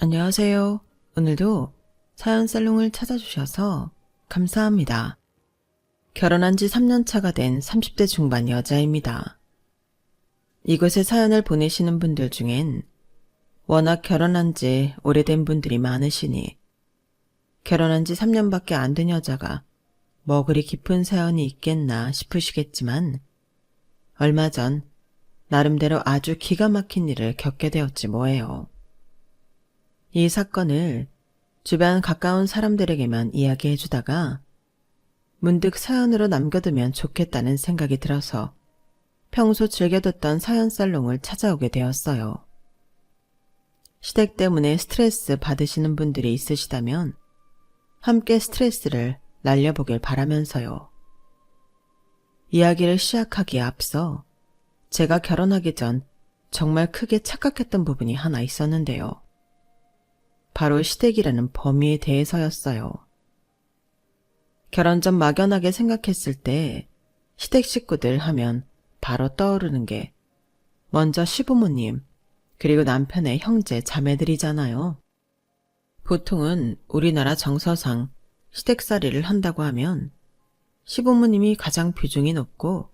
안녕하세요. 오늘도 사연 살롱을 찾아주셔서 감사합니다. 결혼한 지 3년 차가 된 30대 중반 여자입니다. 이곳에 사연을 보내시는 분들 중엔 워낙 결혼한 지 오래된 분들이 많으시니 결혼한 지 3년밖에 안 된 여자가 뭐 그리 깊은 사연이 있겠나 싶으시겠지만 얼마 전 나름대로 아주 기가 막힌 일을 겪게 되었지 뭐예요. 이 사건을 주변 가까운 사람들에게만 이야기해주다가 문득 사연으로 남겨두면 좋겠다는 생각이 들어서 평소 즐겨 듣던 사연 살롱을 찾아오게 되었어요. 시댁 때문에 스트레스 받으시는 분들이 있으시다면 함께 스트레스를 날려보길 바라면서요. 이야기를 시작하기에 앞서 제가 결혼하기 전 정말 크게 착각했던 부분이 하나 있었는데요. 바로 시댁이라는 범위에 대해서였어요. 결혼 전 막연하게 생각했을 때 시댁 식구들 하면 바로 떠오르는 게 먼저 시부모님 그리고 남편의 형제 자매들이잖아요. 보통은 우리나라 정서상 시댁살이를 한다고 하면 시부모님이 가장 비중이 높고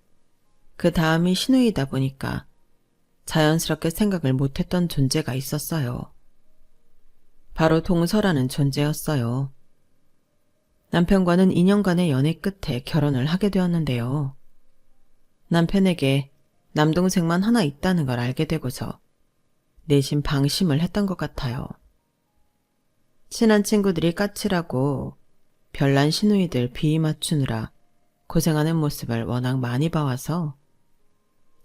그 다음이 시누이다 보니까 자연스럽게 생각을 못했던 존재가 있었어요. 바로 동서라는 존재였어요. 남편과는 2년간의 연애 끝에 결혼을 하게 되었는데요. 남편에게 남동생만 하나 있다는 걸 알게 되고서 내심 방심을 했던 것 같아요. 친한 친구들이 까칠하고 별난 시누이들 비위 맞추느라 고생하는 모습을 워낙 많이 봐와서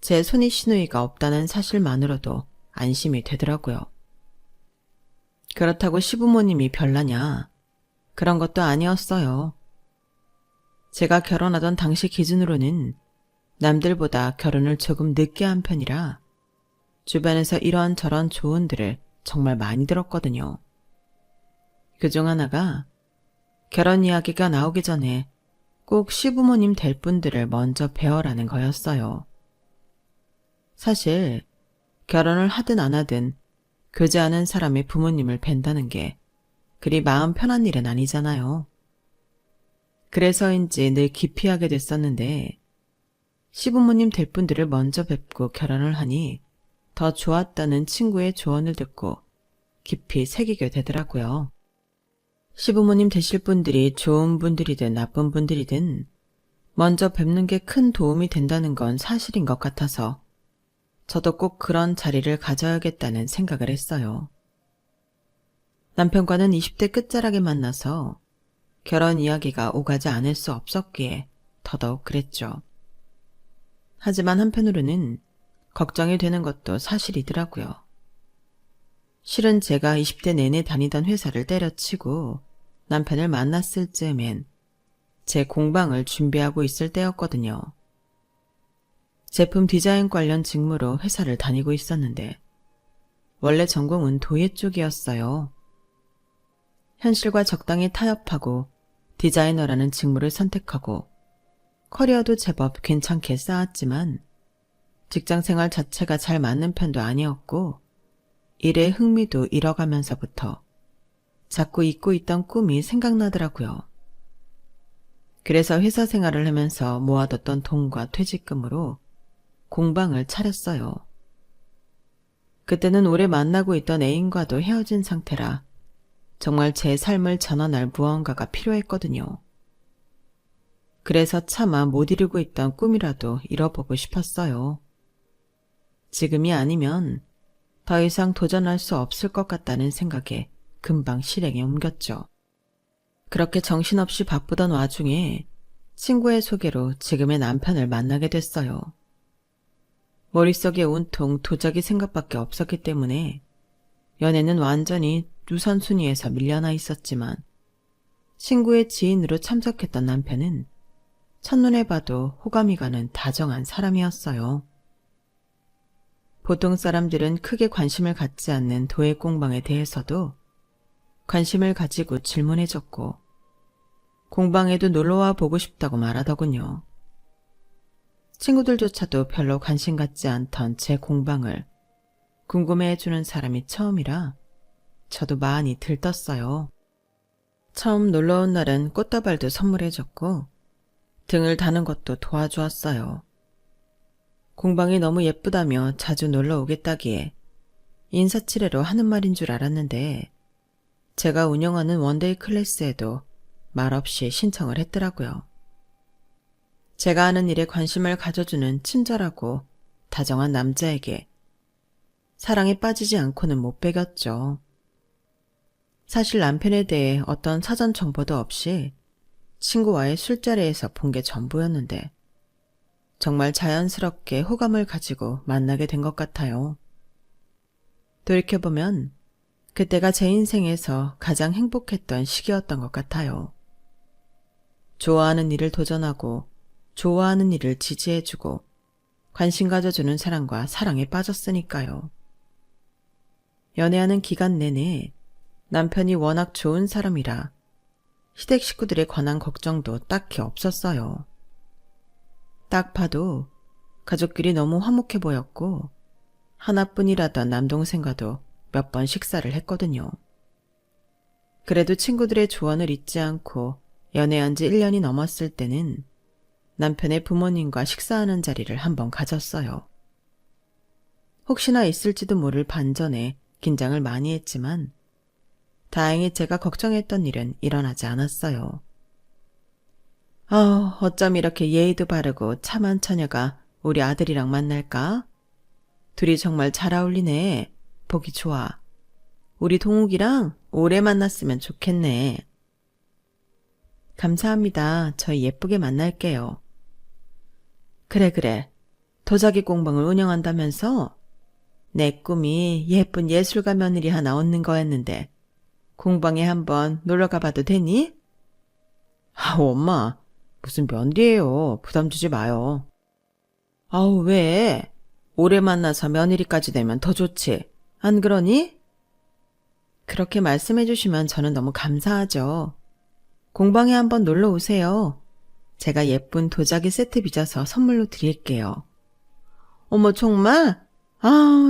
제 손이 시누이가 없다는 사실만으로도 안심이 되더라고요. 그렇다고 시부모님이 별나냐? 그런 것도 아니었어요. 제가 결혼하던 당시 기준으로는 남들보다 결혼을 조금 늦게 한 편이라 주변에서 이런저런 조언들을 정말 많이 들었거든요. 그중 하나가 결혼 이야기가 나오기 전에 꼭 시부모님 될 분들을 먼저 배워라는 거였어요. 사실 결혼을 하든 안 하든 교제하는 사람의 부모님을 뵌다는 게 그리 마음 편한 일은 아니잖아요. 그래서인지 늘 기피하게 됐었는데 시부모님 될 분들을 먼저 뵙고 결혼을 하니 더 좋았다는 친구의 조언을 듣고 깊이 새기게 되더라고요. 시부모님 되실 분들이 좋은 분들이든 나쁜 분들이든 먼저 뵙는 게 큰 도움이 된다는 건 사실인 것 같아서 저도 꼭 그런 자리를 가져야겠다는 생각을 했어요. 남편과는 20대 끝자락에 만나서 결혼 이야기가 오가지 않을 수 없었기에 더더욱 그랬죠. 하지만 한편으로는 걱정이 되는 것도 사실이더라고요. 실은 제가 20대 내내 다니던 회사를 때려치고 남편을 만났을 즈음엔 제 공방을 준비하고 있을 때였거든요. 제품 디자인 관련 직무로 회사를 다니고 있었는데 원래 전공은 도예 쪽이었어요. 현실과 적당히 타협하고 디자이너라는 직무를 선택하고 커리어도 제법 괜찮게 쌓았지만 직장생활 자체가 잘 맞는 편도 아니었고 일에 흥미도 잃어가면서부터 자꾸 잊고 있던 꿈이 생각나더라고요. 그래서 회사 생활을 하면서 모아뒀던 돈과 퇴직금으로 공방을 차렸어요. 그때는 오래 만나고 있던 애인과도 헤어진 상태라 정말 제 삶을 전환할 무언가가 필요했거든요. 그래서 차마 못 이루고 있던 꿈이라도 이뤄보고 싶었어요. 지금이 아니면 더 이상 도전할 수 없을 것 같다는 생각에 금방 실행에 옮겼죠. 그렇게 정신없이 바쁘던 와중에 친구의 소개로 지금의 남편을 만나게 됐어요. 머릿속에 온통 도자기 생각밖에 없었기 때문에 연애는 완전히 우선순위에서 밀려나 있었지만 친구의 지인으로 참석했던 남편은 첫눈에 봐도 호감이 가는 다정한 사람이었어요. 보통 사람들은 크게 관심을 갖지 않는 도예 공방에 대해서도 관심을 가지고 질문해줬고 공방에도 놀러와 보고 싶다고 말하더군요. 친구들조차도 별로 관심 갖지 않던 제 공방을 궁금해해주는 사람이 처음이라 저도 많이 들떴어요. 처음 놀러 온 날은 꽃다발도 선물해줬고 등을 다는 것도 도와주었어요. 공방이 너무 예쁘다며 자주 놀러 오겠다기에 인사치레로 하는 말인 줄 알았는데 제가 운영하는 원데이 클래스에도 말없이 신청을 했더라고요. 제가 하는 일에 관심을 가져주는 친절하고 다정한 남자에게 사랑에 빠지지 않고는 못 배겼죠. 사실 남편에 대해 어떤 사전 정보도 없이 친구와의 술자리에서 본 게 전부였는데 정말 자연스럽게 호감을 가지고 만나게 된 것 같아요. 돌이켜보면 그때가 제 인생에서 가장 행복했던 시기였던 것 같아요. 좋아하는 일을 도전하고 좋아하는 일을 지지해주고 관심 가져주는 사람과 사랑에 빠졌으니까요. 연애하는 기간 내내 남편이 워낙 좋은 사람이라 시댁 식구들에 관한 걱정도 딱히 없었어요. 딱 봐도 가족끼리 너무 화목해 보였고 하나뿐이라던 남동생과도 몇 번 식사를 했거든요. 그래도 친구들의 조언을 잊지 않고 연애한 지 1년이 넘었을 때는 남편의 부모님과 식사하는 자리를 한번 가졌어요. 혹시나 있을지도 모를 반전에 긴장을 많이 했지만 다행히 제가 걱정했던 일은 일어나지 않았어요. 어쩜 이렇게 예의도 바르고 참한 처녀가 우리 아들이랑 만날까? 둘이 정말 잘 어울리네. 보기 좋아. 우리 동욱이랑 오래 만났으면 좋겠네. 감사합니다. 저희 예쁘게 만날게요. 그래. 도자기 공방을 운영한다면서? 내 꿈이 예쁜 예술가 며느리 하나 얻는 거였는데 공방에 한번 놀러 가봐도 되니? 엄마. 무슨 며느리예요. 부담 주지 마요. 왜? 오래 만나서 며느리까지 되면 더 좋지. 안 그러니? 그렇게 말씀해 주시면 저는 너무 감사하죠. 공방에 한번 놀러 오세요. 제가 예쁜 도자기 세트 빚어서 선물로 드릴게요. 어머, 정말?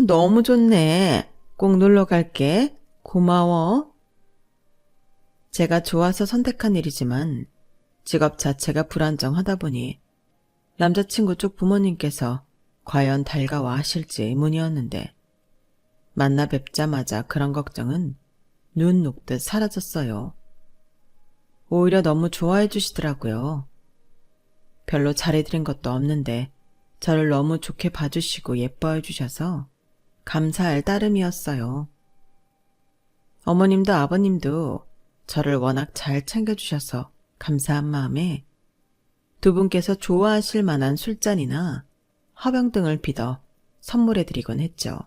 너무 좋네. 꼭 놀러 갈게. 고마워. 제가 좋아서 선택한 일이지만 직업 자체가 불안정하다 보니 남자친구 쪽 부모님께서 과연 달가워 하실지 의문이었는데 만나 뵙자마자 그런 걱정은 눈 녹듯 사라졌어요. 오히려 너무 좋아해 주시더라고요. 별로 잘해드린 것도 없는데 저를 너무 좋게 봐주시고 예뻐해 주셔서 감사할 따름이었어요. 어머님도 아버님도 저를 워낙 잘 챙겨주셔서 감사한 마음에 두 분께서 좋아하실 만한 술잔이나 화병 등을 빚어 선물해드리곤 했죠.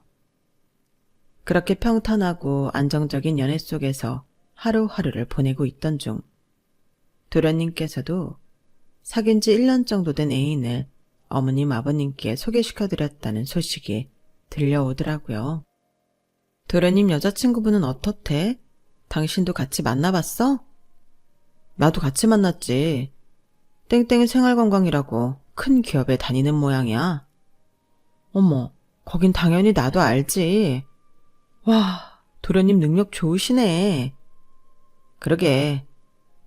그렇게 평탄하고 안정적인 연애 속에서 하루하루를 보내고 있던 중 도련님께서도 사귄 지 1년 정도 된 애인을 어머님 아버님께 소개시켜드렸다는 소식이 들려오더라고요. 도련님 여자친구분은 어떻대? 당신도 같이 만나봤어? 나도 같이 만났지. 땡땡 생활관광이라고 큰 기업에 다니는 모양이야. 어머, 거긴 당연히 나도 알지. 와, 도련님 능력 좋으시네. 그러게.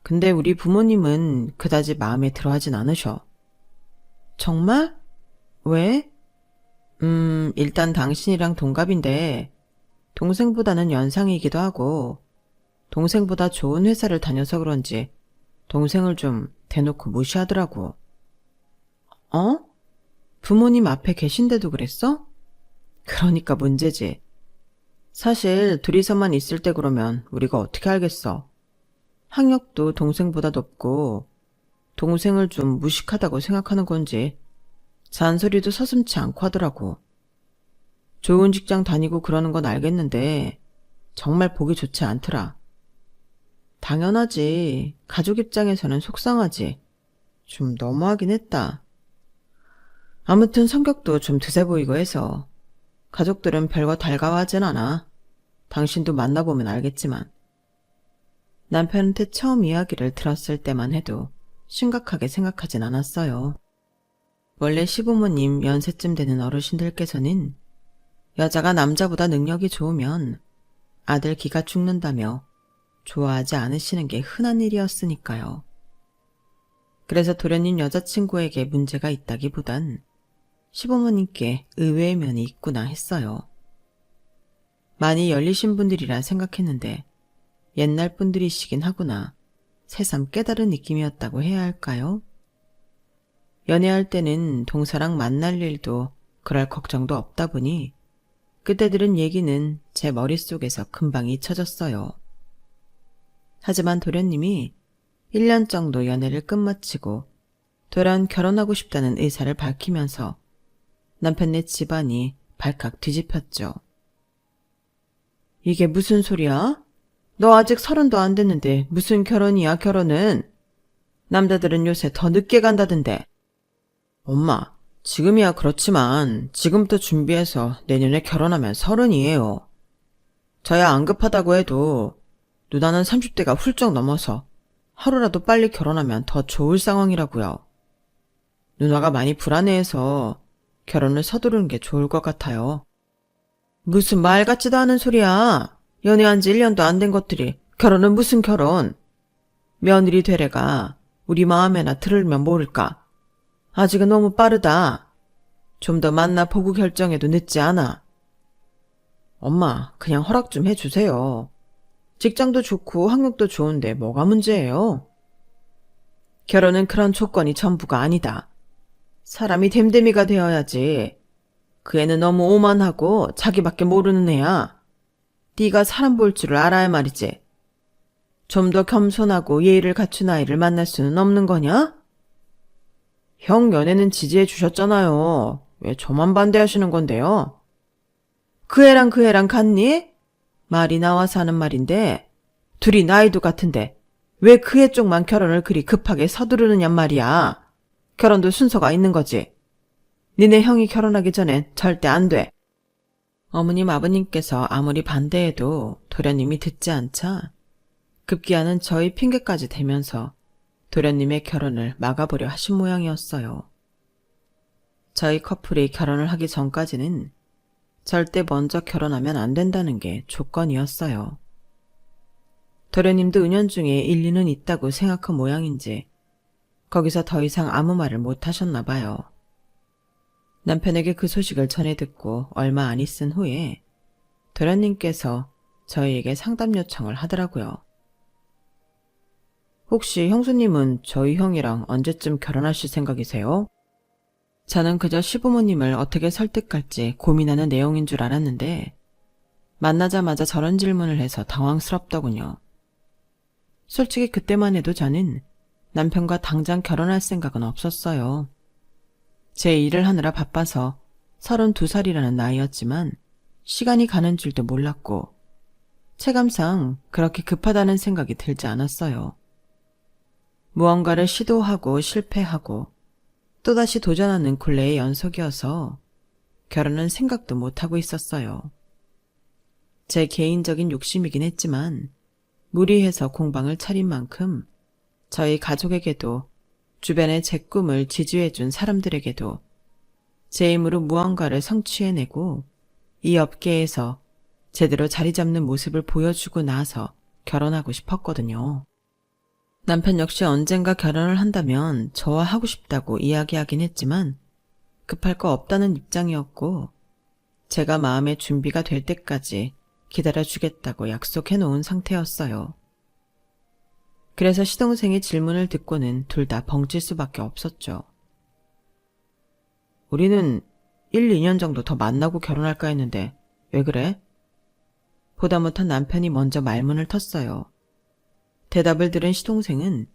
근데 우리 부모님은 그다지 마음에 들어하진 않으셔. 정말? 왜? 일단 당신이랑 동갑인데 동생보다는 연상이기도 하고 동생보다 좋은 회사를 다녀서 그런지 동생을 좀 대놓고 무시하더라고. 부모님 앞에 계신데도 그랬어? 그러니까 문제지. 사실 둘이서만 있을 때 그러면 우리가 어떻게 알겠어. 학력도 동생보다 높고 동생을 좀 무식하다고 생각하는 건지 잔소리도 서슴지 않고 하더라고. 좋은 직장 다니고 그러는 건 알겠는데 정말 보기 좋지 않더라. 당연하지. 가족 입장에서는 속상하지. 좀 너무하긴 했다. 아무튼 성격도 좀 드세 보이고 해서 가족들은 별거 달가워하진 않아. 당신도 만나보면 알겠지만. 남편한테 처음 이야기를 들었을 때만 해도 심각하게 생각하진 않았어요. 원래 시부모님 연세쯤 되는 어르신들께서는 여자가 남자보다 능력이 좋으면 아들 기가 죽는다며 좋아하지 않으시는 게 흔한 일이었으니까요. 그래서 도련님 여자친구에게 문제가 있다기보단 시부모님께 의외의 면이 있구나 했어요. 많이 열리신 분들이라 생각했는데 옛날 분들이시긴 하구나. 새삼 깨달은 느낌이었다고 해야 할까요? 연애할 때는 동서랑 만날 일도 그럴 걱정도 없다 보니 그때 들은 얘기는 제 머릿속에서 금방 잊혀졌어요. 하지만 도련님이 1년 정도 연애를 끝마치고 되란 결혼하고 싶다는 의사를 밝히면서 남편네 집안이 발칵 뒤집혔죠. 이게 무슨 소리야? 너 아직 30도 안 됐는데 무슨 결혼이야 결혼은? 남자들은 요새 더 늦게 간다던데. 엄마, 지금이야 그렇지만 지금부터 준비해서 내년에 결혼하면 30이에요. 저야 안 급하다고 해도 누나는 30대가 훌쩍 넘어서 하루라도 빨리 결혼하면 더 좋을 상황이라고요. 누나가 많이 불안해해서 결혼을 서두르는 게 좋을 것 같아요. 무슨 말 같지도 않은 소리야. 연애한 지 1년도 안 된 것들이 결혼은 무슨 결혼. 며느리 되래가 우리 마음에나 들으면 모를까. 아직은 너무 빠르다. 좀 더 만나보고 결정해도 늦지 않아. 엄마, 그냥 허락 좀 해주세요. 직장도 좋고 학력도 좋은데 뭐가 문제예요? 결혼은 그런 조건이 전부가 아니다. 사람이 됨됨이가 되어야지. 그 애는 너무 오만하고 자기밖에 모르는 애야. 네가 사람 볼 줄을 알아야 말이지. 좀 더 겸손하고 예의를 갖춘 아이를 만날 수는 없는 거냐? 형 연애는 지지해 주셨잖아요. 왜 저만 반대하시는 건데요? 그 애랑 같니? 말이 나와서 하는 말인데 둘이 나이도 같은데 왜 그 애 쪽만 결혼을 그리 급하게 서두르느냔 말이야. 결혼도 순서가 있는 거지. 니네 형이 결혼하기 전엔 절대 안 돼. 어머님 아버님께서 아무리 반대해도 도련님이 듣지 않자 급기야는 저희 핑계까지 대면서 도련님의 결혼을 막아보려 하신 모양이었어요. 저희 커플이 결혼을 하기 전까지는 절대 먼저 결혼하면 안 된다는 게 조건이었어요. 도련님도 은연중에 일리는 있다고 생각한 모양인지 거기서 더 이상 아무 말을 못 하셨나 봐요. 남편에게 그 소식을 전해 듣고 얼마 안 있은 후에 도련님께서 저희에게 상담 요청을 하더라고요. 혹시 형수님은 저희 형이랑 언제쯤 결혼하실 생각이세요? 저는 그저 시부모님을 어떻게 설득할지 고민하는 내용인 줄 알았는데 만나자마자 저런 질문을 해서 당황스럽더군요. 솔직히 그때만 해도 저는 남편과 당장 결혼할 생각은 없었어요. 제 일을 하느라 바빠서 32살이라는 나이였지만 시간이 가는 줄도 몰랐고 체감상 그렇게 급하다는 생각이 들지 않았어요. 무언가를 시도하고 실패하고 또다시 도전하는 굴레의 연속이어서 결혼은 생각도 못하고 있었어요. 제 개인적인 욕심이긴 했지만 무리해서 공방을 차린 만큼 저희 가족에게도 주변에 제 꿈을 지지해준 사람들에게도 제 힘으로 무언가를 성취해내고 이 업계에서 제대로 자리 잡는 모습을 보여주고 나서 결혼하고 싶었거든요. 남편 역시 언젠가 결혼을 한다면 저와 하고 싶다고 이야기하긴 했지만 급할 거 없다는 입장이었고 제가 마음의 준비가 될 때까지 기다려주겠다고 약속해 놓은 상태였어요. 그래서 시동생의 질문을 듣고는 둘 다 벙찔 수밖에 없었죠. 우리는 1, 2년 정도 더 만나고 결혼할까 했는데 왜 그래? 보다 못한 남편이 먼저 말문을 텄어요. 대답을 들은 시동생은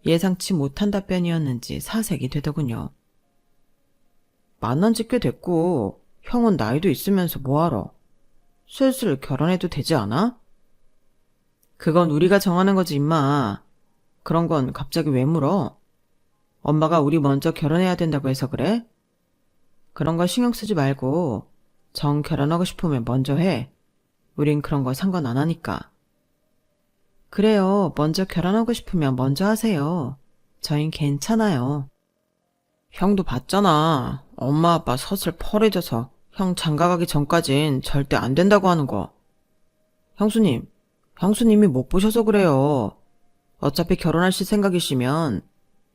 예상치 못한 답변이었는지 사색이 되더군요. 만난 지 꽤 됐고 형은 나이도 있으면서 뭐하러? 슬슬 결혼해도 되지 않아? 그건 우리가 정하는 거지 임마. 그런 건 갑자기 왜 물어? 엄마가 우리 먼저 결혼해야 된다고 해서 그래? 그런 거 신경 쓰지 말고 정 결혼하고 싶으면 먼저 해. 우린 그런 거 상관 안 하니까. 그래요. 먼저 결혼하고 싶으면 먼저 하세요. 저흰 괜찮아요. 형도 봤잖아. 엄마 아빠 서슬 펄해져서 형 장가가기 전까진 절대 안 된다고 하는 거. 형수님이 못 보셔서 그래요. 어차피 결혼하실 생각이시면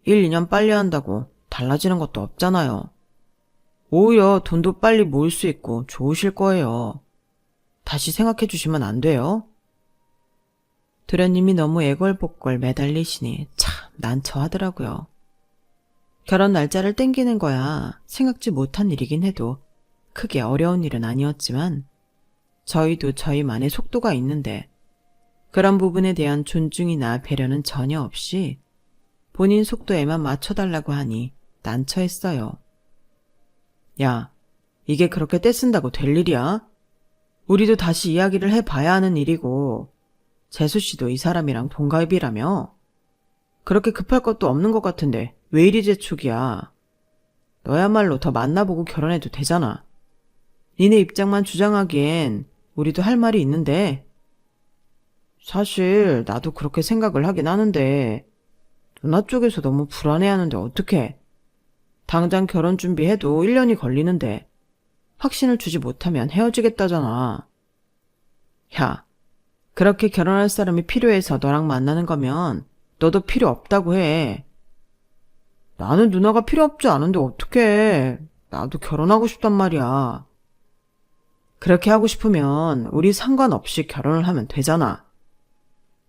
1, 2년 빨리 한다고 달라지는 것도 없잖아요. 오히려 돈도 빨리 모을 수 있고 좋으실 거예요. 다시 생각해 주시면 안 돼요? 도련님이 너무 애걸복걸 매달리시니 참 난처하더라고요. 결혼 날짜를 땡기는 거야 생각지 못한 일이긴 해도 크게 어려운 일은 아니었지만 저희도 저희만의 속도가 있는데 그런 부분에 대한 존중이나 배려는 전혀 없이 본인 속도에만 맞춰달라고 하니 난처했어요. 야, 이게 그렇게 떼쓴다고 될 일이야? 우리도 다시 이야기를 해봐야 하는 일이고 재수씨도 이 사람이랑 동갑이라며? 그렇게 급할 것도 없는 것 같은데 왜 이리 재촉이야? 너야말로 더 만나보고 결혼해도 되잖아. 니네 입장만 주장하기엔 우리도 할 말이 있는데. 사실 나도 그렇게 생각을 하긴 하는데 누나 쪽에서 너무 불안해하는데 어떡해. 당장 결혼 준비해도 1년이 걸리는데 확신을 주지 못하면 헤어지겠다잖아. 야, 그렇게 결혼할 사람이 필요해서 너랑 만나는 거면 너도 필요 없다고 해. 나는 누나가 필요 없지 않은데 어떡해. 나도 결혼하고 싶단 말이야. 그렇게 하고 싶으면 우리 상관없이 결혼을 하면 되잖아.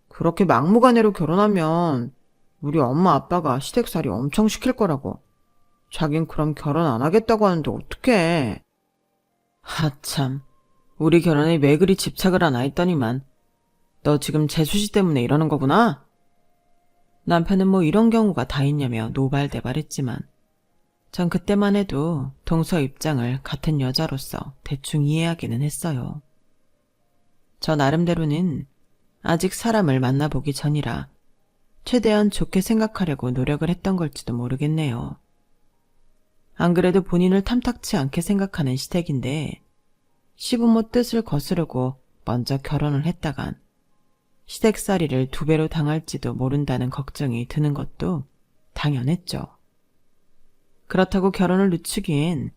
그렇게 막무가내로 결혼하면 우리 엄마 아빠가 시댁살이 엄청 시킬 거라고. 자긴 그럼 결혼 안 하겠다고 하는데 어떡해. 하참, 우리 결혼에 왜 그리 집착을 하나 했더니만 너 지금 재수씨 때문에 이러는 거구나? 남편은 뭐 이런 경우가 다 있냐며 노발대발했지만 전 그때만 해도 동서 입장을 같은 여자로서 대충 이해하기는 했어요. 저 나름대로는 아직 사람을 만나보기 전이라 최대한 좋게 생각하려고 노력을 했던 걸지도 모르겠네요. 안 그래도 본인을 탐탁치 않게 생각하는 시댁인데 시부모 뜻을 거스르고 먼저 결혼을 했다간 시댁살이를 2배로 당할지도 모른다는 걱정이 드는 것도 당연했죠. 그렇다고 결혼을 늦추기엔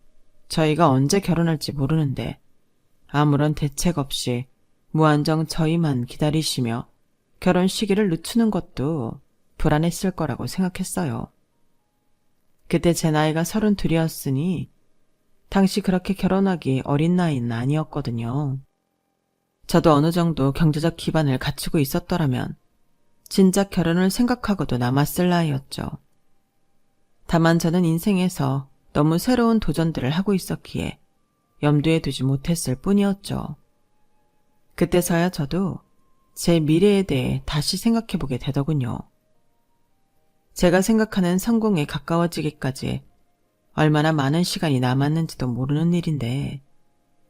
저희가 언제 결혼할지 모르는데 아무런 대책 없이 무한정 저희만 기다리시며 결혼 시기를 늦추는 것도 불안했을 거라고 생각했어요. 그때 제 나이가 32이었으니 당시 그렇게 결혼하기 어린 나이는 아니었거든요. 저도 어느 정도 경제적 기반을 갖추고 있었더라면 진작 결혼을 생각하고도 남았을 나이였죠. 다만 저는 인생에서 너무 새로운 도전들을 하고 있었기에 염두에 두지 못했을 뿐이었죠. 그때서야 저도 제 미래에 대해 다시 생각해보게 되더군요. 제가 생각하는 성공에 가까워지기까지 얼마나 많은 시간이 남았는지도 모르는 일인데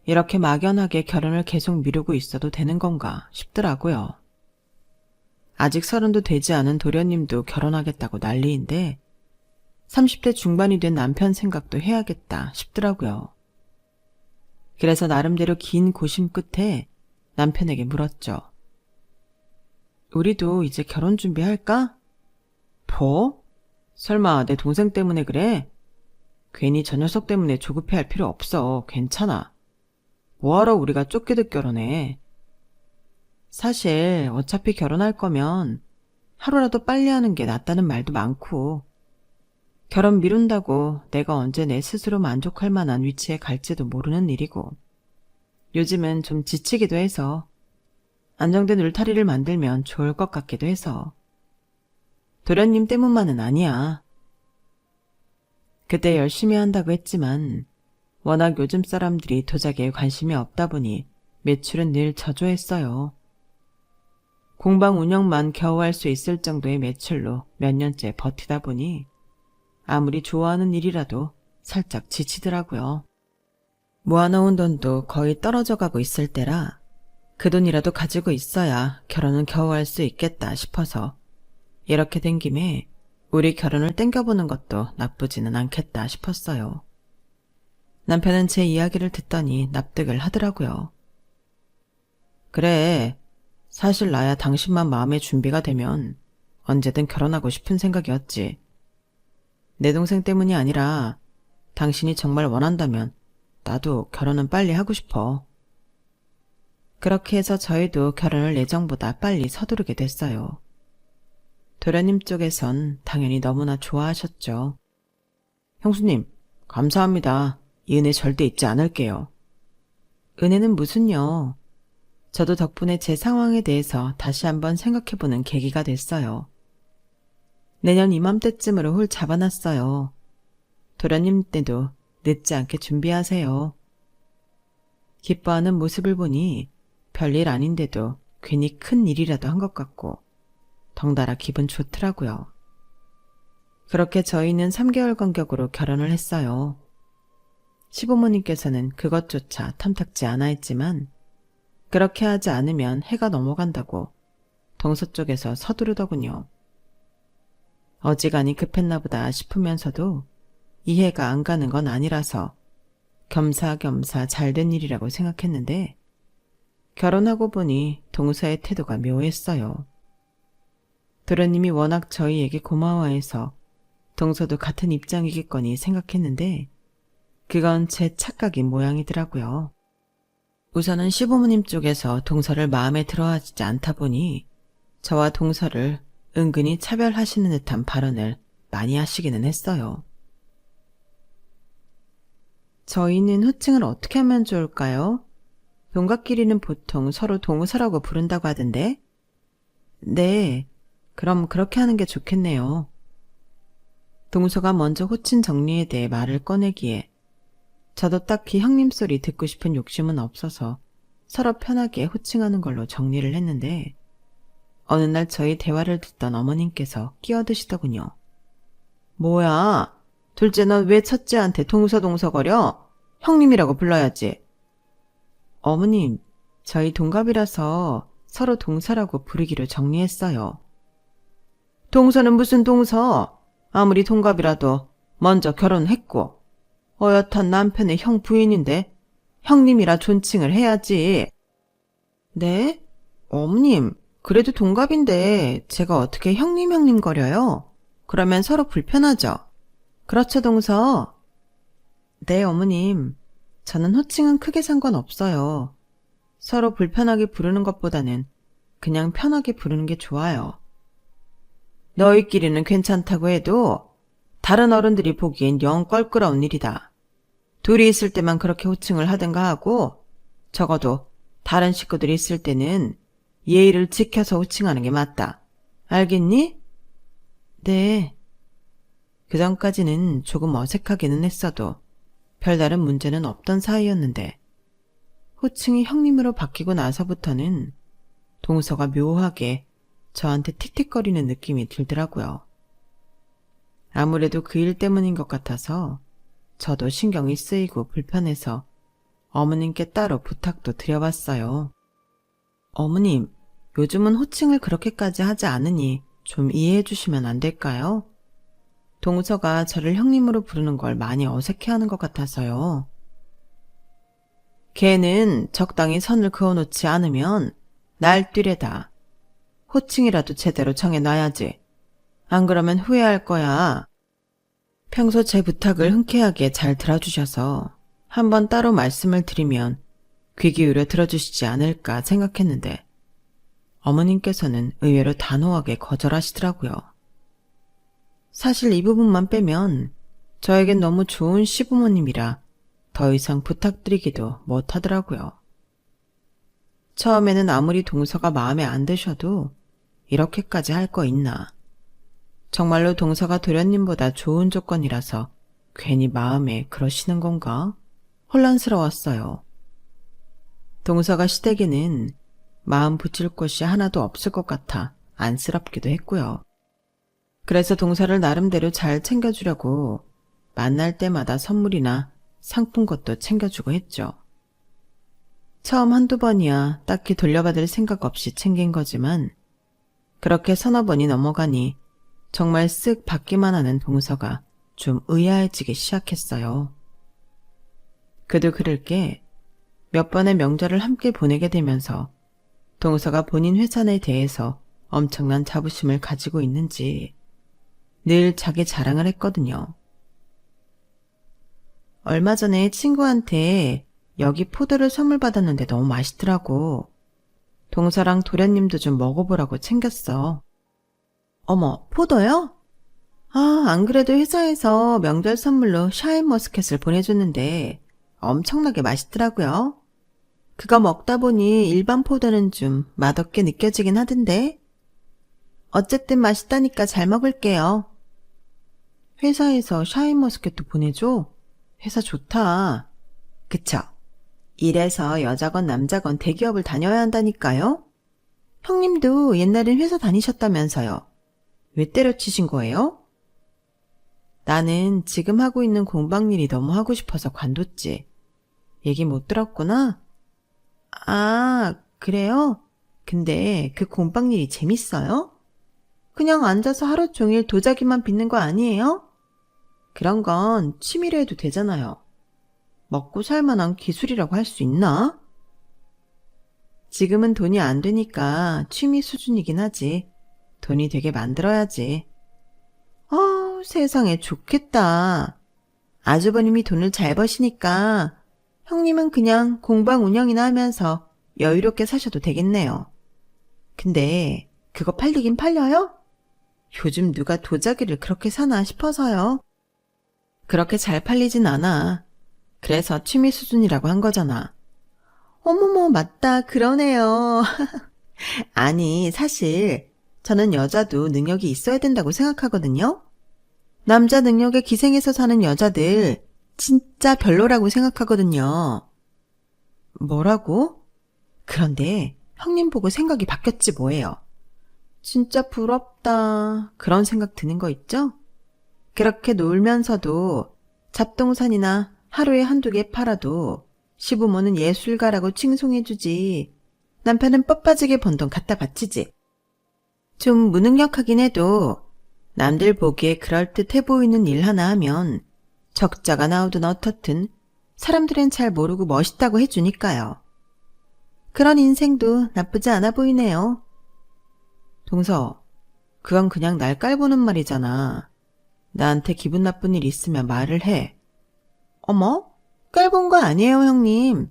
이렇게 막연하게 결혼을 계속 미루고 있어도 되는 건가 싶더라고요. 아직 30도 되지 않은 도련님도 결혼하겠다고 난리인데 30대 중반이 된 남편 생각도 해야겠다 싶더라고요. 그래서 나름대로 긴 고심 끝에 남편에게 물었죠. 우리도 이제 결혼 준비할까? 뭐? 설마 내 동생 때문에 그래? 괜히 저 녀석 때문에 조급해할 필요 없어. 괜찮아. 뭐하러 우리가 쫓기듯 결혼해. 사실 어차피 결혼할 거면 하루라도 빨리 하는 게 낫다는 말도 많고 결혼 미룬다고 내가 언제 내 스스로 만족할 만한 위치에 갈지도 모르는 일이고 요즘은 좀 지치기도 해서 안정된 울타리를 만들면 좋을 것 같기도 해서 도련님 때문만은 아니야. 그때 열심히 한다고 했지만 워낙 요즘 사람들이 도자기에 관심이 없다 보니 매출은 늘 저조했어요. 공방 운영만 겨우 할 수 있을 정도의 매출로 몇 년째 버티다 보니 아무리 좋아하는 일이라도 살짝 지치더라고요. 모아놓은 돈도 거의 떨어져 가고 있을 때라 그 돈이라도 가지고 있어야 결혼은 겨우 할 수 있겠다 싶어서 이렇게 된 김에 우리 결혼을 땡겨보는 것도 나쁘지는 않겠다 싶었어요. 남편은 제 이야기를 듣더니 납득을 하더라고요. 그래, 사실 나야 당신만 마음의 준비가 되면 언제든 결혼하고 싶은 생각이었지. 내 동생 때문이 아니라 당신이 정말 원한다면 나도 결혼은 빨리 하고 싶어. 그렇게 해서 저희도 결혼을 예정보다 빨리 서두르게 됐어요. 도련님 쪽에선 당연히 너무나 좋아하셨죠. 형수님, 감사합니다. 이 은혜 절대 잊지 않을게요. 은혜는 무슨요? 저도 덕분에 제 상황에 대해서 다시 한번 생각해보는 계기가 됐어요. 내년 이맘때쯤으로 홀 잡아놨어요. 도련님 때도 늦지 않게 준비하세요. 기뻐하는 모습을 보니 별일 아닌데도 괜히 큰 일이라도 한 것 같고 덩달아 기분 좋더라고요. 그렇게 저희는 3개월 간격으로 결혼을 했어요. 시부모님께서는 그것조차 탐탁지 않아 했지만 그렇게 하지 않으면 해가 넘어간다고 동서 쪽에서 서두르더군요. 어지간히 급했나 보다 싶으면서도 이해가 안 가는 건 아니라서 겸사겸사 잘된 일이라고 생각했는데 결혼하고 보니 동서의 태도가 묘했어요. 도련님이 워낙 저희에게 고마워해서 동서도 같은 입장이겠거니 생각했는데 그건 제 착각인 모양이더라고요. 우선은 시부모님 쪽에서 동서를 마음에 들어하지 않다 보니 저와 동서를 은근히 차별하시는 듯한 발언을 많이 하시기는 했어요. 저희는 호칭을 어떻게 하면 좋을까요? 동갑끼리는 보통 서로 동서라고 부른다고 하던데? 네, 그럼 그렇게 하는 게 좋겠네요. 동서가 먼저 호칭 정리에 대해 말을 꺼내기에 저도 딱히 형님 소리 듣고 싶은 욕심은 없어서 서로 편하게 호칭하는 걸로 정리를 했는데 어느 날 저희 대화를 듣던 어머님께서 끼어드시더군요. 뭐야, 둘째 넌 왜 첫째한테 동서동서거려? 형님이라고 불러야지. 어머님, 저희 동갑이라서 서로 동서라고 부르기로 정리했어요. 동서는 무슨 동서? 아무리 동갑이라도 먼저 결혼했고 어엿한 남편의 형 부인인데 형님이라 존칭을 해야지. 네? 어머님, 그래도 동갑인데 제가 어떻게 형님 거려요? 그러면 서로 불편하죠? 그렇죠, 동서? 네, 어머님. 저는 호칭은 크게 상관없어요. 서로 불편하게 부르는 것보다는 그냥 편하게 부르는 게 좋아요. 너희끼리는 괜찮다고 해도 다른 어른들이 보기엔 영 껄끄러운 일이다. 둘이 있을 때만 그렇게 호칭을 하든가 하고 적어도 다른 식구들이 있을 때는 예의를 지켜서 호칭하는 게 맞다. 알겠니? 네. 그전까지는 조금 어색하기는 했어도 별다른 문제는 없던 사이였는데 호칭이 형님으로 바뀌고 나서부터는 동서가 묘하게 저한테 틱틱거리는 느낌이 들더라고요. 아무래도 그 일 때문인 것 같아서 저도 신경이 쓰이고 불편해서 어머님께 따로 부탁도 드려봤어요. 어머님, 요즘은 호칭을 그렇게까지 하지 않으니 좀 이해해 주시면 안 될까요? 동서가 저를 형님으로 부르는 걸 많이 어색해하는 것 같아서요. 걔는 적당히 선을 그어놓지 않으면 날뛰레다. 호칭이라도 제대로 정해놔야지. 안 그러면 후회할 거야. 평소 제 부탁을 흔쾌하게 잘 들어주셔서 한번 따로 말씀을 드리면 귀 기울여 들어주시지 않을까 생각했는데 어머님께서는 의외로 단호하게 거절하시더라고요. 사실 이 부분만 빼면 저에겐 너무 좋은 시부모님이라 더 이상 부탁드리기도 못하더라고요. 처음에는 아무리 동서가 마음에 안 드셔도 이렇게까지 할 거 있나. 정말로 동서가 도련님보다 좋은 조건이라서 괜히 마음에 그러시는 건가? 혼란스러웠어요. 동서가 시댁에는 마음 붙일 곳이 하나도 없을 것 같아 안쓰럽기도 했고요. 그래서 동서를 나름대로 잘 챙겨주려고 만날 때마다 선물이나 상품 것도 챙겨주고 했죠. 처음 한두 번이야 딱히 돌려받을 생각 없이 챙긴 거지만 그렇게 서너 번이 넘어가니 정말 쓱 받기만 하는 동서가 좀 의아해지기 시작했어요. 그도 그럴 게 몇 번의 명절을 함께 보내게 되면서 동서가 본인 회사에 대해서 엄청난 자부심을 가지고 있는지 늘 자기 자랑을 했거든요. 얼마 전에 친구한테 여기 포도를 선물 받았는데 너무 맛있더라고. 동서랑 도련님도 좀 먹어보라고 챙겼어. 어머, 포도요? 아, 안 그래도 회사에서 명절 선물로 샤인머스켓을 보내줬는데 엄청나게 맛있더라고요. 그거 먹다 보니 일반 포도는 좀 맛없게 느껴지긴 하던데. 어쨌든 맛있다니까 잘 먹을게요. 회사에서 샤인머스켓도 보내줘? 회사 좋다. 그쵸? 이래서 여자건 남자건 대기업을 다녀야 한다니까요? 형님도 옛날엔 회사 다니셨다면서요. 왜 때려치신 거예요? 나는 지금 하고 있는 공방 일이 너무 하고 싶어서 관뒀지. 얘기 못 들었구나? 아, 그래요? 근데 그 공방 일이 재밌어요? 그냥 앉아서 하루 종일 도자기만 빚는 거 아니에요? 그런 건 취미로 해도 되잖아요. 먹고 살 만한 기술이라고 할 수 있나? 지금은 돈이 안 되니까 취미 수준이긴 하지. 돈이 되게 만들어야지. 세상에 좋겠다. 아주버님이 돈을 잘 버시니까 형님은 그냥 공방 운영이나 하면서 여유롭게 사셔도 되겠네요. 근데 그거 팔리긴 팔려요? 요즘 누가 도자기를 그렇게 사나 싶어서요. 그렇게 잘 팔리진 않아. 그래서 취미 수준이라고 한 거잖아. 어머머, 맞다. 그러네요. 아니, 사실 저는 여자도 능력이 있어야 된다고 생각하거든요. 남자 능력에 기생해서 사는 여자들 진짜 별로라고 생각하거든요. 뭐라고? 그런데 형님 보고 생각이 바뀌었지 뭐예요. 진짜 부럽다. 그런 생각 드는 거 있죠? 그렇게 놀면서도 잡동산이나 하루에 한두 개 팔아도 시부모는 예술가라고 칭송해주지. 남편은 뻣빠지게 번 돈 갖다 바치지. 좀 무능력하긴 해도 남들 보기에 그럴듯해 보이는 일 하나 하면 적자가 나오든 어떻든 사람들은 잘 모르고 멋있다고 해주니까요. 그런 인생도 나쁘지 않아 보이네요. 동서, 그건 그냥 날 깔보는 말이잖아. 나한테 기분 나쁜 일 있으면 말을 해. 어머? 깔본 거 아니에요, 형님.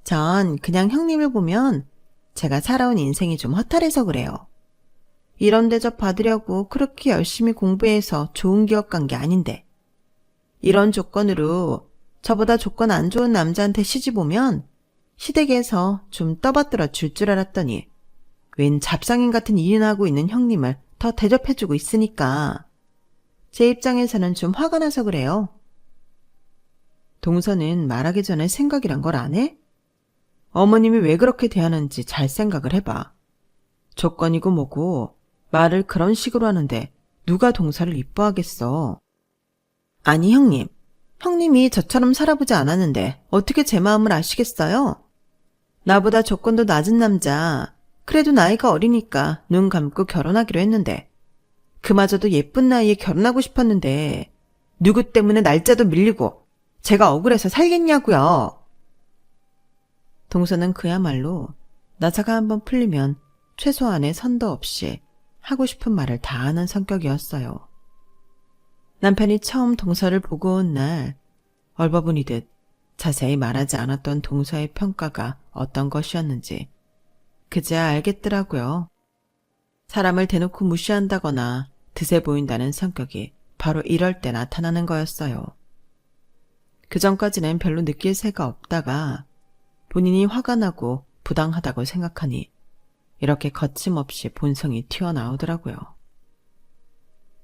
전 그냥 형님을 보면 제가 살아온 인생이 좀 허탈해서 그래요. 이런 대접 받으려고 그렇게 열심히 공부해서 좋은 기업 간 게 아닌데. 이런 조건으로 저보다 조건 안 좋은 남자한테 시집 오면 시댁에서 좀 떠받들어 줄 줄 알았더니 웬 잡상인 같은 일이나 하고 있는 형님을 더 대접해주고 있으니까 제 입장에서는 좀 화가 나서 그래요. 동서는 말하기 전에 생각이란 걸 안 해? 어머님이 왜 그렇게 대하는지 잘 생각을 해봐. 조건이고 뭐고 말을 그런 식으로 하는데 누가 동서를 이뻐하겠어. 아니 형님, 형님이 저처럼 살아보지 않았는데 어떻게 제 마음을 아시겠어요? 나보다 조건도 낮은 남자, 그래도 나이가 어리니까 눈 감고 결혼하기로 했는데 그마저도 예쁜 나이에 결혼하고 싶었는데 누구 때문에 날짜도 밀리고 제가 억울해서 살겠냐고요. 동서는 그야말로 나사가 한번 풀리면 최소한의 선도 없이 하고 싶은 말을 다 하는 성격이었어요. 남편이 처음 동서를 보고 온 날 얼버무리듯 자세히 말하지 않았던 동서의 평가가 어떤 것이었는지 그제야 알겠더라고요. 사람을 대놓고 무시한다거나 드세 보인다는 성격이 바로 이럴 때 나타나는 거였어요. 그전까지는 별로 느낄 새가 없다가 본인이 화가 나고 부당하다고 생각하니 이렇게 거침없이 본성이 튀어나오더라고요.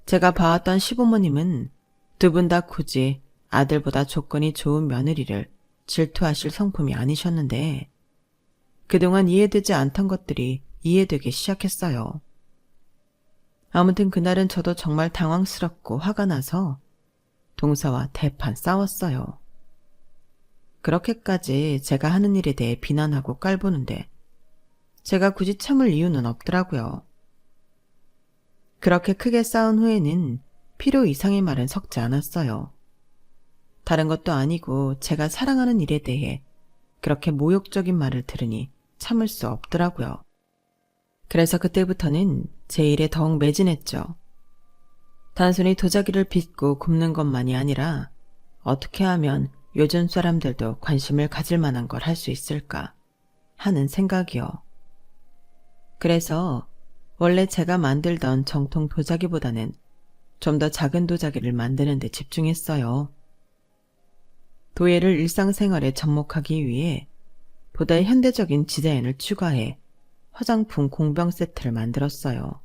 제가 봐왔던 시부모님은 두 분 다 굳이 아들보다 조건이 좋은 며느리를 질투하실 성품이 아니셨는데 그동안 이해되지 않던 것들이 이해되기 시작했어요. 아무튼 그날은 저도 정말 당황스럽고 화가 나서 동서와 대판 싸웠어요. 그렇게까지 제가 하는 일에 대해 비난하고 깔보는데 제가 굳이 참을 이유는 없더라고요. 그렇게 크게 싸운 후에는 필요 이상의 말은 섞지 않았어요. 다른 것도 아니고 제가 사랑하는 일에 대해 그렇게 모욕적인 말을 들으니 참을 수 없더라고요. 그래서 그때부터는 제 일에 더욱 매진했죠. 단순히 도자기를 빚고 굽는 것만이 아니라 어떻게 하면 요즘 사람들도 관심을 가질 만한 걸 할 수 있을까 하는 생각이요. 그래서 원래 제가 만들던 정통 도자기보다는 좀 더 작은 도자기를 만드는 데 집중했어요. 도예를 일상생활에 접목하기 위해 보다 현대적인 디자인을 추가해 화장품 공병 세트를 만들었어요.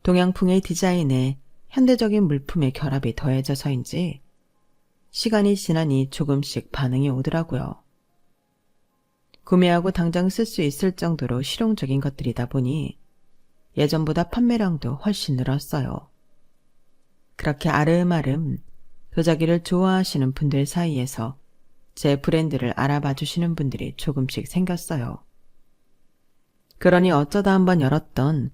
동양풍의 디자인에 현대적인 물품의 결합이 더해져서인지 시간이 지나니 조금씩 반응이 오더라고요. 구매하고 당장 쓸 수 있을 정도로 실용적인 것들이다 보니 예전보다 판매량도 훨씬 늘었어요. 그렇게 아름아름 도자기를 좋아하시는 분들 사이에서 제 브랜드를 알아봐 주시는 분들이 조금씩 생겼어요. 그러니 어쩌다 한번 열었던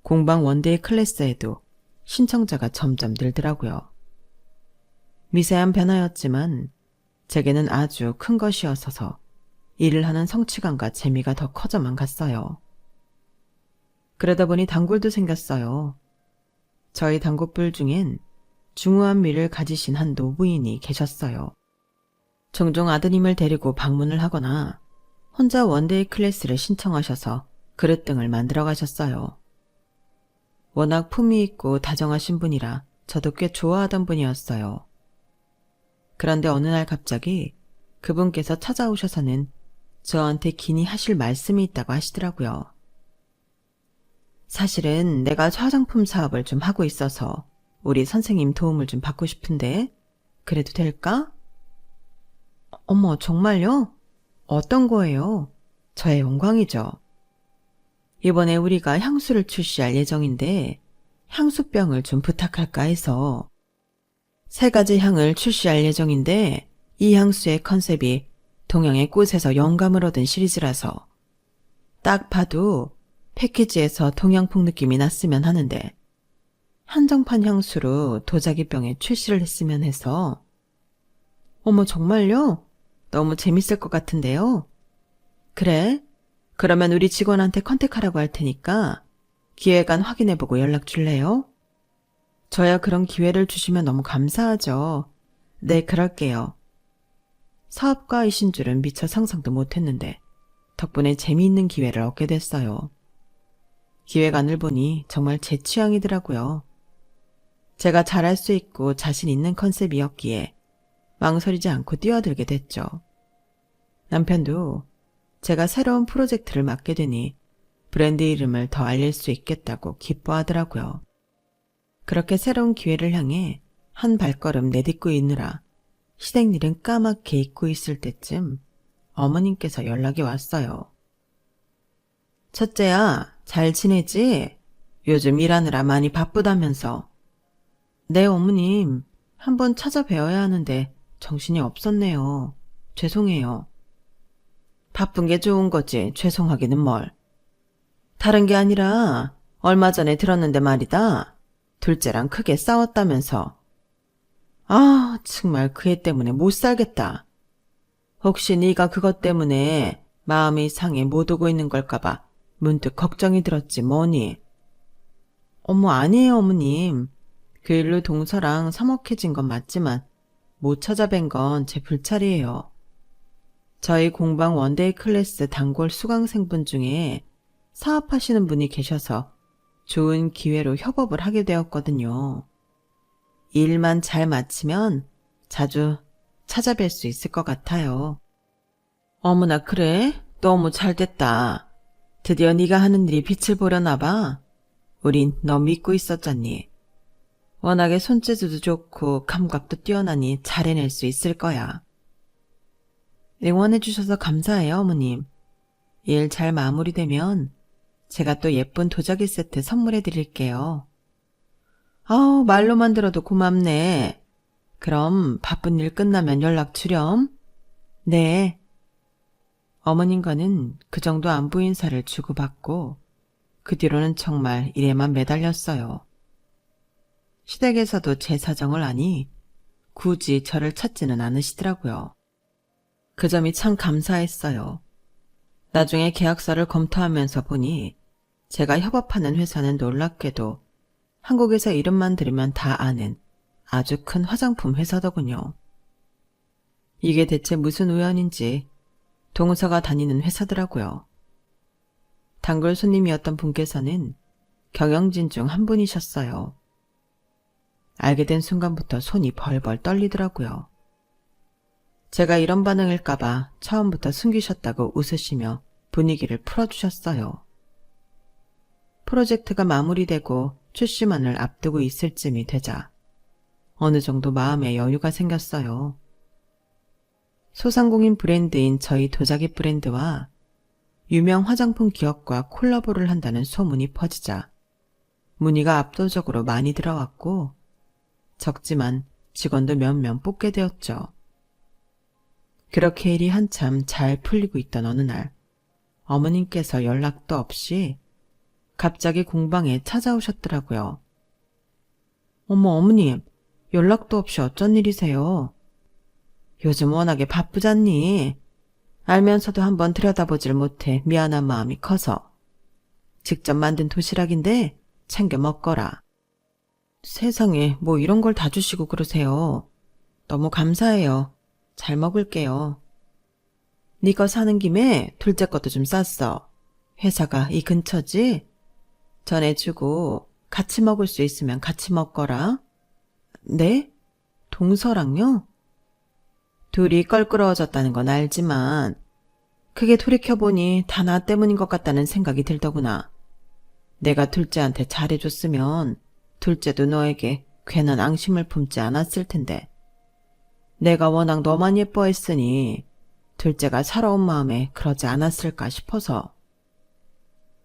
공방 원데이 클래스에도 신청자가 점점 늘더라고요. 미세한 변화였지만 제게는 아주 큰 것이었어서 일을 하는 성취감과 재미가 더 커져만 갔어요. 그러다 보니 단골도 생겼어요. 저희 단골들 중엔 중후한 미를 가지신 한 노부인이 계셨어요. 종종 아드님을 데리고 방문을 하거나 혼자 원데이 클래스를 신청하셔서 그릇 등을 만들어 가셨어요. 워낙 품위 있고 다정하신 분이라 저도 꽤 좋아하던 분이었어요. 그런데 어느 날 갑자기 그분께서 찾아오셔서는 저한테 긴히 하실 말씀이 있다고 하시더라고요. 사실은 내가 화장품 사업을 좀 하고 있어서 우리 선생님 도움을 좀 받고 싶은데 그래도 될까? 어머, 정말요? 어떤 거예요? 저의 영광이죠. 이번에 우리가 향수를 출시할 예정인데 향수병을 좀 부탁할까 해서 3가지 향을 출시할 예정인데 이 향수의 컨셉이 동양의 꽃에서 영감을 얻은 시리즈라서 딱 봐도 패키지에서 동양풍 느낌이 났으면 하는데 한정판 향수로 도자기병에 출시를 했으면 해서. 어머, 정말요? 너무 재밌을 것 같은데요? 그래? 그러면 우리 직원한테 컨택하라고 할 테니까 기획안 확인해보고 연락 줄래요? 저야 그런 기회를 주시면 너무 감사하죠. 네, 그럴게요. 사업가이신 줄은 미처 상상도 못했는데 덕분에 재미있는 기회를 얻게 됐어요. 기획안을 보니 정말 제 취향이더라고요. 제가 잘할 수 있고 자신 있는 컨셉이었기에 망설이지 않고 뛰어들게 됐죠. 남편도 제가 새로운 프로젝트를 맡게 되니 브랜드 이름을 더 알릴 수 있겠다고 기뻐하더라고요. 그렇게 새로운 기회를 향해 한 발걸음 내딛고 있느라 시댁일은 까맣게 잊고 있을 때쯤 어머님께서 연락이 왔어요. 첫째야, 잘 지내지? 요즘 일하느라 많이 바쁘다면서. 네, 어머님. 한번 찾아뵈어야 하는데 정신이 없었네요. 죄송해요. 바쁜 게 좋은 거지 죄송하기는 뭘. 다른 게 아니라 얼마 전에 들었는데 말이다. 둘째랑 크게 싸웠다면서. 아, 정말 그 애 때문에 못 살겠다. 혹시 네가 그것 때문에 마음이 상해 못 오고 있는 걸까봐 문득 걱정이 들었지 뭐니. 어머, 아니에요, 어머님. 그 일로 동서랑 서먹해진 건 맞지만 못 찾아뵌 건 제 불찰이에요. 저희 공방 원데이 클래스 단골 수강생분 중에 사업하시는 분이 계셔서 좋은 기회로 협업을 하게 되었거든요. 일만 잘 마치면 자주 찾아뵐 수 있을 것 같아요. 어머나, 그래? 너무 잘됐다. 드디어 네가 하는 일이 빛을 보려나 봐. 우린 너 믿고 있었잖니. 워낙에 손재주도 좋고 감각도 뛰어나니 잘 해낼 수 있을 거야. 응원해 주셔서 감사해요, 어머님. 일 잘 마무리되면 제가 또 예쁜 도자기 세트 선물해 드릴게요. 아우, 말로만 들어도 고맙네. 그럼 바쁜 일 끝나면 연락 주렴. 네. 어머님과는 그 정도 안부 인사를 주고받고 그 뒤로는 정말 일에만 매달렸어요. 시댁에서도 제 사정을 아니 굳이 저를 찾지는 않으시더라고요. 그 점이 참 감사했어요. 나중에 계약서를 검토하면서 보니 제가 협업하는 회사는 놀랍게도 한국에서 이름만 들으면 다 아는 아주 큰 화장품 회사더군요. 이게 대체 무슨 우연인지 동서가 다니는 회사더라고요. 단골 손님이었던 분께서는 경영진 중 한 분이셨어요. 알게 된 순간부터 손이 벌벌 떨리더라고요. 제가 이런 반응일까봐 처음부터 숨기셨다고 웃으시며 분위기를 풀어주셨어요. 프로젝트가 마무리되고 출시만을 앞두고 있을 쯤이 되자 어느 정도 마음에 여유가 생겼어요. 소상공인 브랜드인 저희 도자기 브랜드와 유명 화장품 기업과 콜라보를 한다는 소문이 퍼지자 문의가 압도적으로 많이 들어왔고 적지만 직원도 몇몇 뽑게 되었죠. 그렇게 일이 한참 잘 풀리고 있던 어느 날 어머님께서 연락도 없이 갑자기 공방에 찾아오셨더라고요. 어머 어머님, 연락도 없이 어쩐 일이세요? 요즘 워낙에 바쁘잖니. 알면서도 한번 들여다보질 못해 미안한 마음이 커서. 직접 만든 도시락인데 챙겨 먹거라. 세상에 뭐 이런 걸 다 주시고 그러세요. 너무 감사해요. 잘 먹을게요. 네 거 사는 김에 둘째 것도 좀 쌌어. 회사가 이 근처지? 전해주고 같이 먹을 수 있으면 같이 먹거라. 네? 동서랑요? 둘이 껄끄러워졌다는 건 알지만 그게 돌이켜보니 다 나 때문인 것 같다는 생각이 들더구나. 내가 둘째한테 잘해줬으면 둘째도 너에게 괜한 앙심을 품지 않았을 텐데. 내가 워낙 너만 예뻐했으니 둘째가 살아온 마음에 그러지 않았을까 싶어서.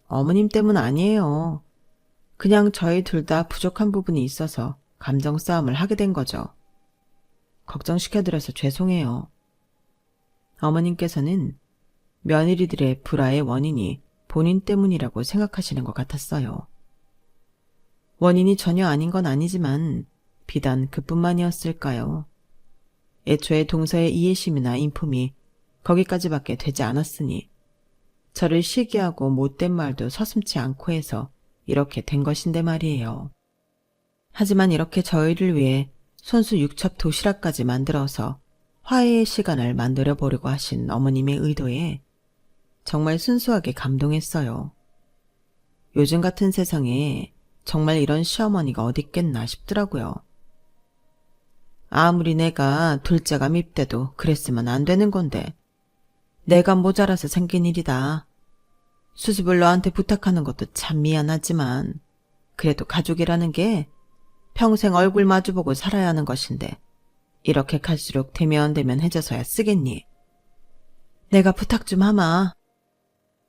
어머님 때문 아니에요. 그냥 저희 둘 다 부족한 부분이 있어서 감정 싸움을 하게 된 거죠. 걱정시켜드려서 죄송해요. 어머님께서는 며느리들의 불화의 원인이 본인 때문이라고 생각하시는 것 같았어요. 원인이 전혀 아닌 건 아니지만 비단 그뿐만이었을까요? 애초에 동서의 이해심이나 인품이 거기까지밖에 되지 않았으니 저를 시기하고 못된 말도 서슴지 않고 해서 이렇게 된 것인데 말이에요. 하지만 이렇게 저희를 위해 손수 육첩 도시락까지 만들어서 화해의 시간을 만들어 보려고 하신 어머님의 의도에 정말 순수하게 감동했어요. 요즘 같은 세상에 정말 이런 시어머니가 어딨겠나 싶더라고요. 아무리 내가 둘째가 밉대도 그랬으면 안 되는 건데 내가 모자라서 생긴 일이다. 수습을 너한테 부탁하는 것도 참 미안하지만 그래도 가족이라는 게 평생 얼굴 마주보고 살아야 하는 것인데 이렇게 갈수록 대면대면해져서야 쓰겠니? 내가 부탁 좀 하마.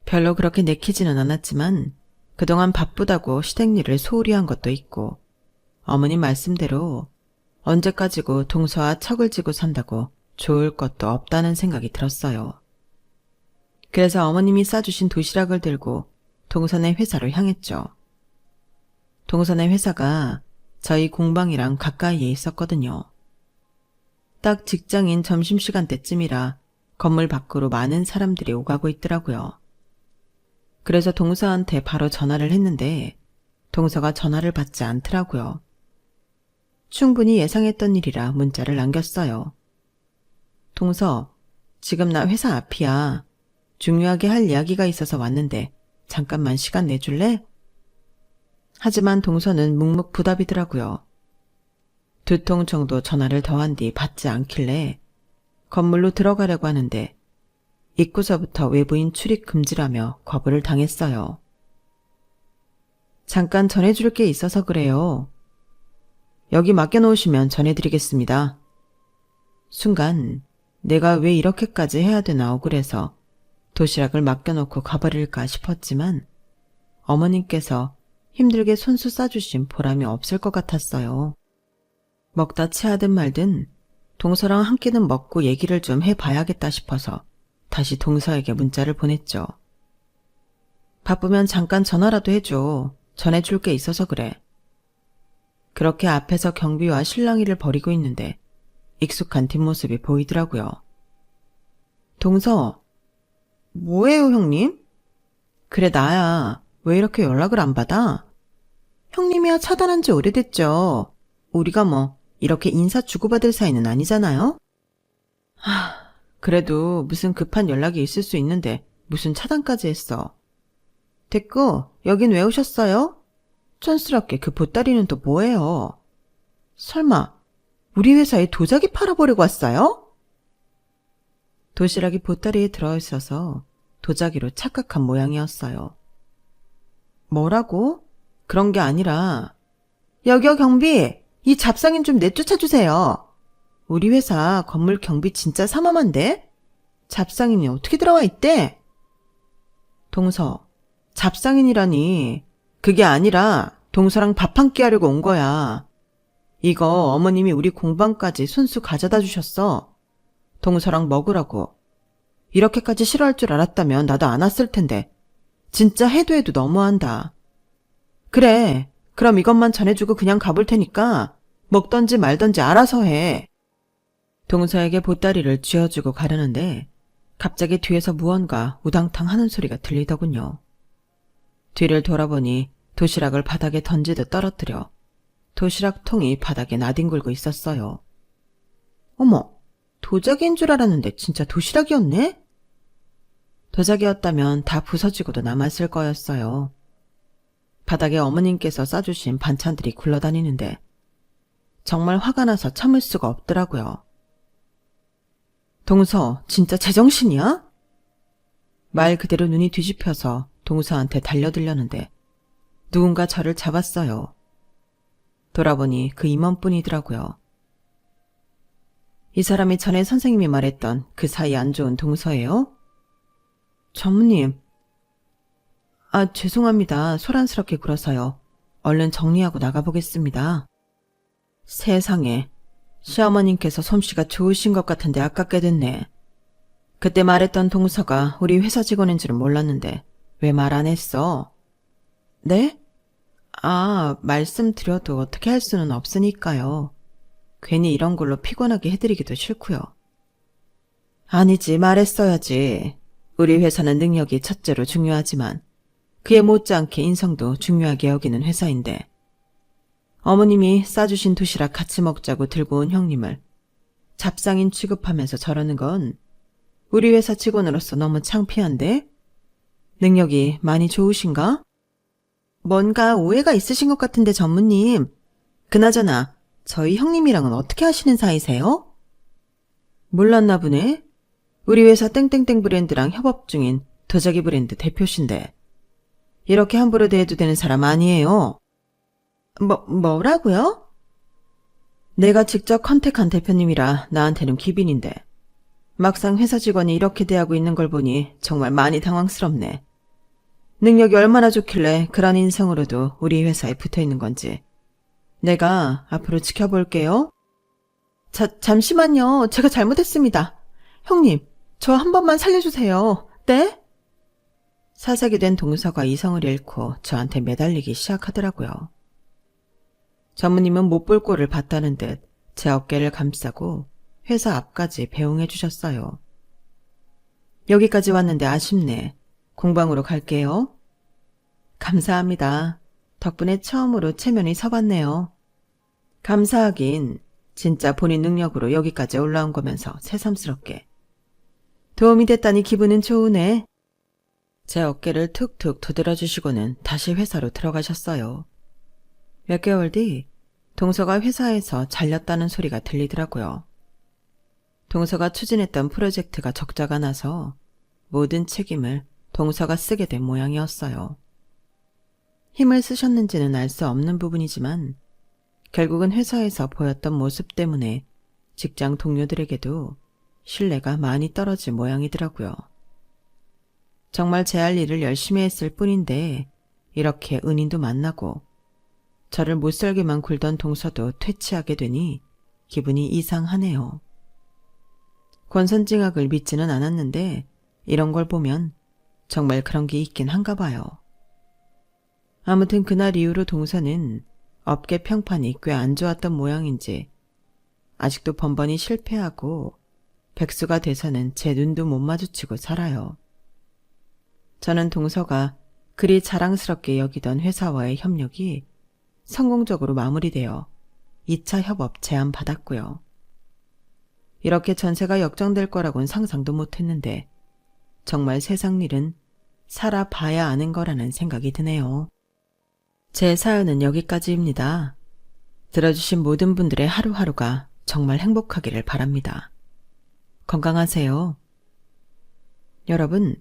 별로 그렇게 내키지는 않았지만 그동안 바쁘다고 시댁일을 소홀히 한 것도 있고 어머님 말씀대로 언제까지고 동서와 척을 지고 산다고 좋을 것도 없다는 생각이 들었어요. 그래서 어머님이 싸주신 도시락을 들고 동선의 회사로 향했죠. 동선의 회사가 저희 공방이랑 가까이에 있었거든요. 딱 직장인 점심시간대쯤이라 건물 밖으로 많은 사람들이 오가고 있더라고요. 그래서 동서한테 바로 전화를 했는데 동서가 전화를 받지 않더라고요. 충분히 예상했던 일이라 문자를 남겼어요. 동서, 지금 나 회사 앞이야. 중요하게 할 이야기가 있어서 왔는데 잠깐만 시간 내줄래? 하지만 동서는 묵묵부답이더라고요. 2통 정도 전화를 더한 뒤 받지 않길래 건물로 들어가려고 하는데 입구서부터 외부인 출입 금지라며 거부를 당했어요. 잠깐 전해줄 게 있어서 그래요. 여기 맡겨놓으시면 전해드리겠습니다. 순간 내가 왜 이렇게까지 해야 되나 억울해서 도시락을 맡겨놓고 가버릴까 싶었지만 어머님께서 힘들게 손수 싸주신 보람이 없을 것 같았어요. 먹다 체하든 말든 동서랑 한 끼는 먹고 얘기를 좀 해봐야겠다 싶어서 다시 동서에게 문자를 보냈죠. 바쁘면 잠깐 전화라도 해줘. 전해줄 게 있어서 그래. 그렇게 앞에서 경비와 실랑이를 벌이고 있는데 익숙한 뒷모습이 보이더라고요. 동서, 뭐예요 형님? 그래 나야. 왜 이렇게 연락을 안 받아? 형님이야 차단한 지 오래됐죠. 우리가 뭐 이렇게 인사 주고받을 사이는 아니잖아요? 그래도 무슨 급한 연락이 있을 수 있는데 무슨 차단까지 했어. 됐고, 여긴 왜 오셨어요? 촌스럽게 그 보따리는 또 뭐예요? 설마 우리 회사에 도자기 팔아버리고 왔어요? 도시락이 보따리에 들어있어서 도자기로 착각한 모양이었어요. 뭐라고? 그런 게 아니라 여기요 경비! 이 잡상인 좀 내쫓아주세요. 우리 회사 건물 경비 진짜 삼엄한데? 잡상인이 어떻게 들어와 있대? 동서, 잡상인이라니. 그게 아니라 동서랑 밥 한 끼 하려고 온 거야. 이거 어머님이 우리 공방까지 순수 가져다 주셨어. 동서랑 먹으라고. 이렇게까지 싫어할 줄 알았다면 나도 안 왔을 텐데. 진짜 해도 해도 너무한다. 그래, 그럼 이것만 전해주고 그냥 가볼 테니까 먹던지 말던지 알아서 해. 동서에게 보따리를 쥐어주고 가려는데 갑자기 뒤에서 무언가 우당탕 하는 소리가 들리더군요. 뒤를 돌아보니 도시락을 바닥에 던지듯 떨어뜨려 도시락 통이 바닥에 나뒹굴고 있었어요. 어머, 도자기인 줄 알았는데 진짜 도시락이었네? 도자기였다면 다 부서지고도 남았을 거였어요. 바닥에 어머님께서 싸주신 반찬들이 굴러다니는데 정말 화가 나서 참을 수가 없더라고요. 동서, 진짜 제정신이야? 말 그대로 눈이 뒤집혀서 동서한테 달려들려는데 누군가 저를 잡았어요. 돌아보니 그 임원뿐이더라고요. 이 사람이 전에 선생님이 말했던 그 사이 안 좋은 동서예요? 전무님. 아, 죄송합니다. 소란스럽게 굴어서요. 얼른 정리하고 나가보겠습니다. 세상에, 시어머님께서 솜씨가 좋으신 것 같은데 아깝게 됐네. 그때 말했던 동서가 우리 회사 직원인 줄은 몰랐는데 왜 말 안 했어? 네? 아, 말씀드려도 어떻게 할 수는 없으니까요. 괜히 이런 걸로 피곤하게 해드리기도 싫고요. 아니지, 말했어야지. 우리 회사는 능력이 첫째로 중요하지만 그에 못지않게 인성도 중요하게 여기는 회사인데 어머님이 싸주신 도시락 같이 먹자고 들고 온 형님을 잡상인 취급하면서 저러는 건 우리 회사 직원으로서 너무 창피한데? 능력이 많이 좋으신가? 뭔가 오해가 있으신 것 같은데 전무님. 그나저나 저희 형님이랑은 어떻게 하시는 사이세요? 몰랐나 보네. 우리 회사 땡땡땡 브랜드랑 협업 중인 도자기 브랜드 대표신데 이렇게 함부로 대해도 되는 사람 아니에요. 뭐라고요? 내가 직접 컨택한 대표님이라 나한테는 기빈인데 막상 회사 직원이 이렇게 대하고 있는 걸 보니 정말 많이 당황스럽네. 능력이 얼마나 좋길래 그런 인성으로도 우리 회사에 붙어있는 건지. 내가 앞으로 지켜볼게요. 잠시만요. 제가 잘못했습니다. 형님, 저 한 번만 살려주세요. 네? 사색이 된 동서가 이성을 잃고 저한테 매달리기 시작하더라고요. 전무님은 못 볼 꼴을 봤다는 듯 제 어깨를 감싸고 회사 앞까지 배웅해 주셨어요. 여기까지 왔는데 아쉽네. 공방으로 갈게요. 감사합니다. 덕분에 처음으로 체면이 서봤네요. 감사하긴 진짜 본인 능력으로 여기까지 올라온 거면서 새삼스럽게. 도움이 됐다니 기분은 좋으네. 제 어깨를 툭툭 두드려주시고는 다시 회사로 들어가셨어요. 몇 개월 뒤 동서가 회사에서 잘렸다는 소리가 들리더라고요. 동서가 추진했던 프로젝트가 적자가 나서 모든 책임을 동서가 쓰게 된 모양이었어요. 힘을 쓰셨는지는 알 수 없는 부분이지만 결국은 회사에서 보였던 모습 때문에 직장 동료들에게도 신뢰가 많이 떨어진 모양이더라고요. 정말 제 할 일을 열심히 했을 뿐인데 이렇게 은인도 만나고 저를 못살게만 굴던 동서도 퇴치하게 되니 기분이 이상하네요. 권선징악을 믿지는 않았는데 이런 걸 보면 정말 그런 게 있긴 한가 봐요. 아무튼 그날 이후로 동서는 업계 평판이 꽤 안 좋았던 모양인지 아직도 번번이 실패하고 백수가 돼서는 제 눈도 못 마주치고 살아요. 저는 동서가 그리 자랑스럽게 여기던 회사와의 협력이 성공적으로 마무리되어 2차 협업 제안받았고요. 이렇게 전세가 역전될 거라고는 상상도 못했는데 정말 세상 일은 살아봐야 아는 거라는 생각이 드네요. 제 사연은 여기까지입니다. 들어주신 모든 분들의 하루하루가 정말 행복하기를 바랍니다. 건강하세요. 여러분,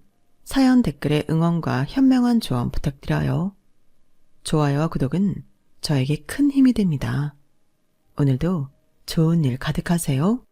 사연 댓글에 응원과 현명한 조언 부탁드려요. 좋아요와 구독은 저에게 큰 힘이 됩니다. 오늘도 좋은 일 가득하세요.